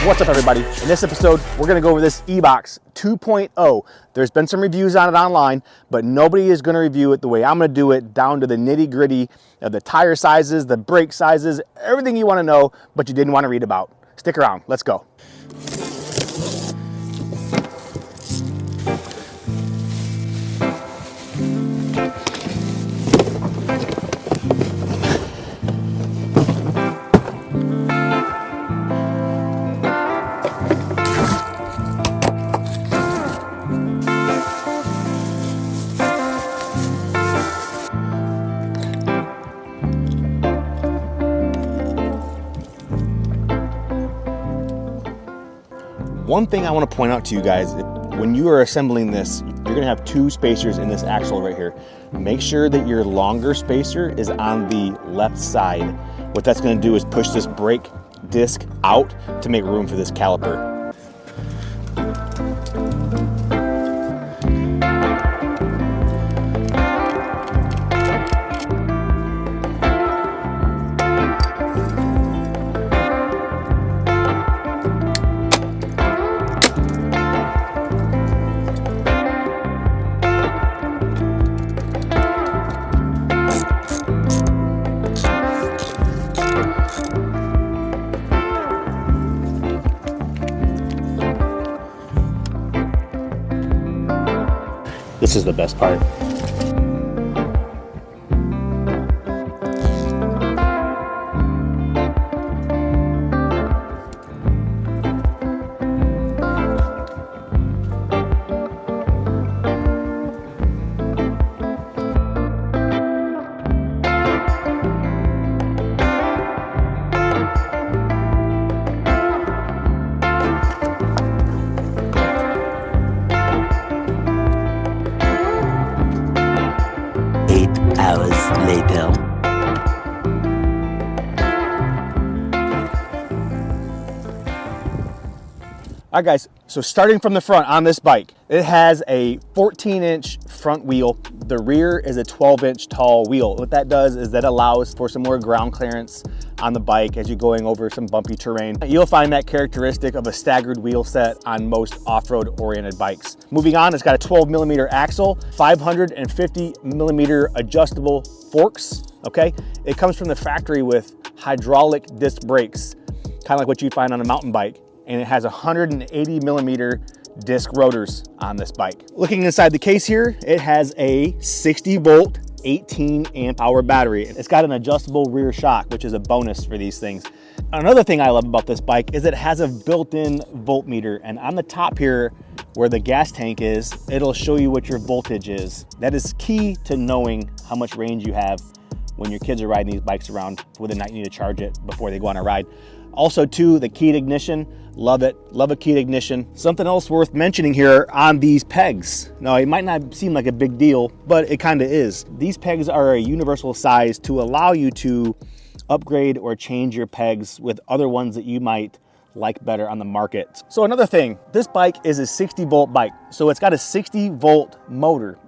What's up, everybody? In this episode, we're gonna go over this Ebox 2.0. There's been some reviews on it online, but nobody is gonna review it the way I'm gonna do it, down to the nitty gritty of the tire sizes, the brake sizes, everything you wanna know, but you didn't wanna read about. Stick around, let's go. One thing I want to point out to you guys, when you are assembling this, you're going to have two spacers in this axle right here. Make sure that your longer spacer is on the left side. What that's going to do is push this brake disc out to make room for this caliper. This is the best part. Hours later. All right, guys, so starting from the front on this bike, it has a 14-inch front wheel. The rear is a 12-inch tall wheel. What that does is that allows for some more ground clearance on the bike as you're going over some bumpy terrain. You'll find that characteristic of a staggered wheel set on most off-road oriented bikes. Moving on, it's got a 12mm axle, 550mm adjustable forks, okay? It comes from the factory with hydraulic disc brakes, kind of like what you'd find on a mountain bike. And it has 180mm disc rotors on this bike. Looking inside the case here, it has a 60 volt, 18 amp hour battery. It's got an adjustable rear shock, which is a bonus for these things. Another thing I love about this bike is it has a built-in voltmeter, and on the top here, where the gas tank is, it'll show you what your voltage is. That is key to knowing how much range you have when your kids are riding these bikes around for the night. You need to charge it before they go on a ride. Also too, the keyed ignition, love it, love a keyed ignition. Something else worth mentioning here on these pegs. Now, it might not seem like a big deal, but it kind of is. These pegs are a universal size to allow you to upgrade or change your pegs with other ones that you might like better on the market. So another thing, this bike is a 60 volt bike. So it's got a 60 volt motor.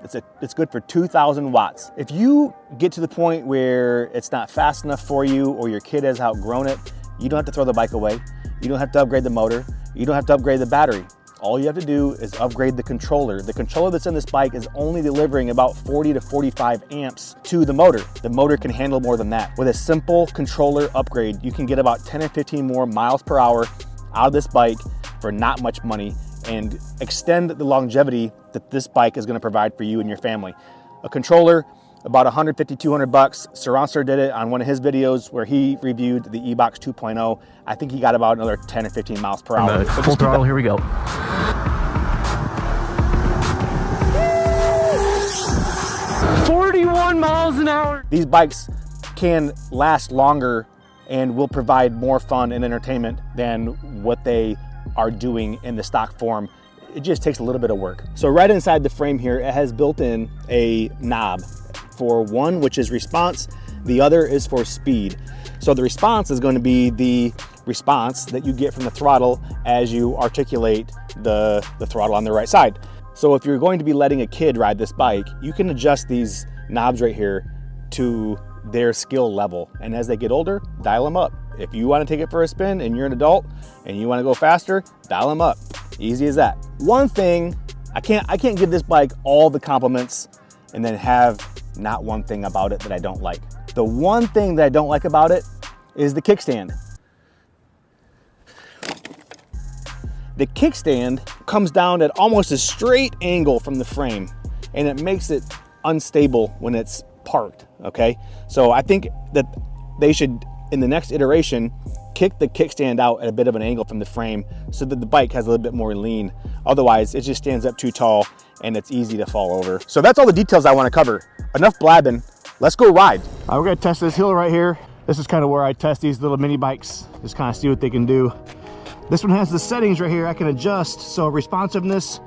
It's good for 2,000 watts. If you get to the point where it's not fast enough for you or your kid has outgrown it, you don't have to throw the bike away. You don't have to upgrade the motor. You don't have to upgrade the battery. All you have to do is upgrade the controller. The controller that's in this bike is only delivering about 40 to 45 amps to the motor. The motor can handle more than that. With a simple controller upgrade, you can get about 10 or 15 more miles per hour out of this bike for not much money and extend the longevity that this bike is going to provide for you and your family. A controller, about 150, 200 bucks. Sir did it on one of his videos where he reviewed the Ebox 2.0. I think he got about another 10 or 15 miles per hour. Full throttle, here we go. 41 miles an hour. These bikes can last longer and will provide more fun and entertainment than what they are doing in the stock form. It just takes a little bit of work. So right inside the frame here, it has built in a knob for one, which is response. The other is for speed. So the response is going to be the response that you get from the throttle as you articulate the throttle on the right side. So if you're going to be letting a kid ride this bike, you can adjust these knobs right here to their skill level. And as they get older, dial them up. If you want to take it for a spin and you're an adult and you want to go faster, dial them up. Easy as that. One thing, I can't give this bike all the compliments and then have not one thing about it that I don't like. The one thing that I don't like about it is the kickstand. The kickstand comes down at almost a straight angle from the frame, and it makes it unstable when it's parked, okay? So I think that they should, in the next iteration, kick the kickstand out at a bit of an angle from the frame so that the bike has a little bit more lean. Otherwise, it just stands up too tall and it's easy to fall over. So that's all the details I want to cover. Enough blabbing, let's go ride. All right, we're gonna test this hill right here. This is kind of where I test these little mini bikes, just kind of see what they can do. This one has the settings right here I can adjust. So responsiveness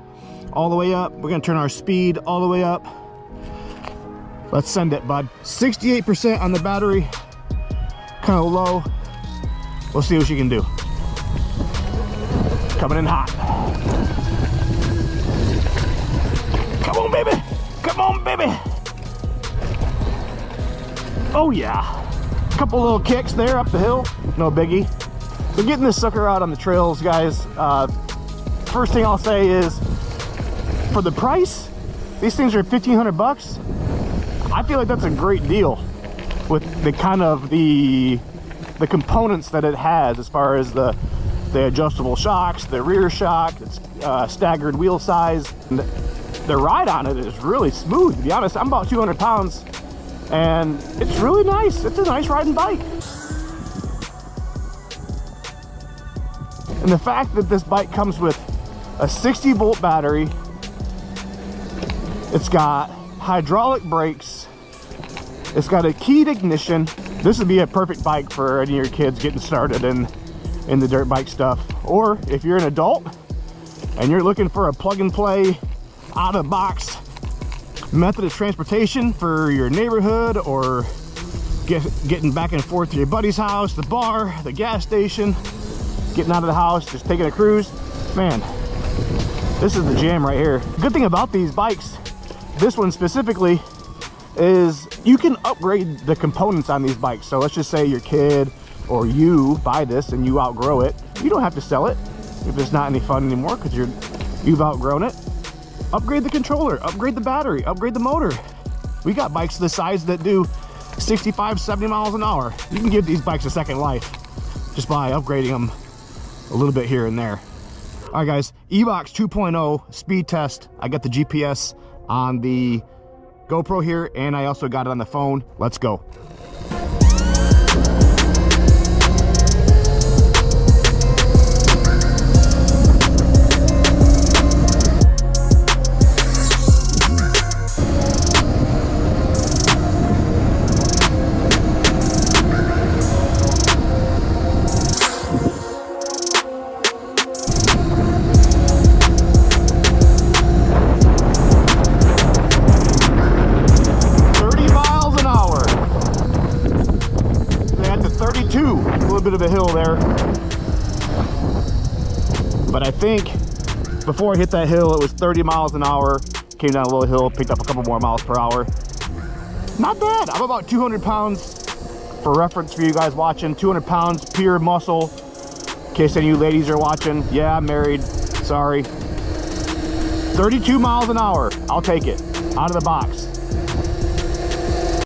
all the way up. We're gonna turn our speed all the way up. Let's send it, bud. 68% on the battery, kind of low. We'll see what she can do. Coming in hot. Come on, baby. Come on, baby. Oh yeah. Couple little kicks there up the hill, no biggie. So getting this sucker out on the trails, guys, first thing I'll say is, for the price, these things are 1,500 bucks. I feel like that's a great deal with the kind of the components that it has, as far as the adjustable shocks, the rear shock, it's staggered wheel size. And the ride on it is really smooth, to be honest. I'm about 200 pounds and it's really nice. It's a nice riding bike. And the fact that this bike comes with a 60-volt battery, it's got hydraulic brakes, it's got a keyed ignition. This would be a perfect bike for any of your kids getting started in the dirt bike stuff. Or if you're an adult and you're looking for a plug and play, out of the box method of transportation for your neighborhood, or getting back and forth to your buddy's house, the bar, the gas station, getting out of the house, just taking a cruise, man, this is the jam right here. Good thing about these bikes, this one specifically, is you can upgrade the components on these bikes. So let's just say your kid or you buy this and you outgrow it, you don't have to sell it if it's not any fun anymore because you've outgrown it. Upgrade the controller, upgrade the battery, upgrade the motor. We got bikes this size that do 65, 70 miles an hour. You can give these bikes a second life just by upgrading them a little bit here and there. All right, guys, Ebox 2.0 speed test. I got the GPS on the GoPro here, and I also got it on the phone. Let's go. Bit of a hill there, but I think before I hit that hill it was 30 miles an hour. Came down a little hill, picked up a couple more miles per hour. Not bad. I'm about 200 pounds for reference for you guys watching. 200 pounds pure muscle, in case any of you ladies are watching. Yeah, I'm married, sorry. 32 miles an hour, I'll take it out of the box.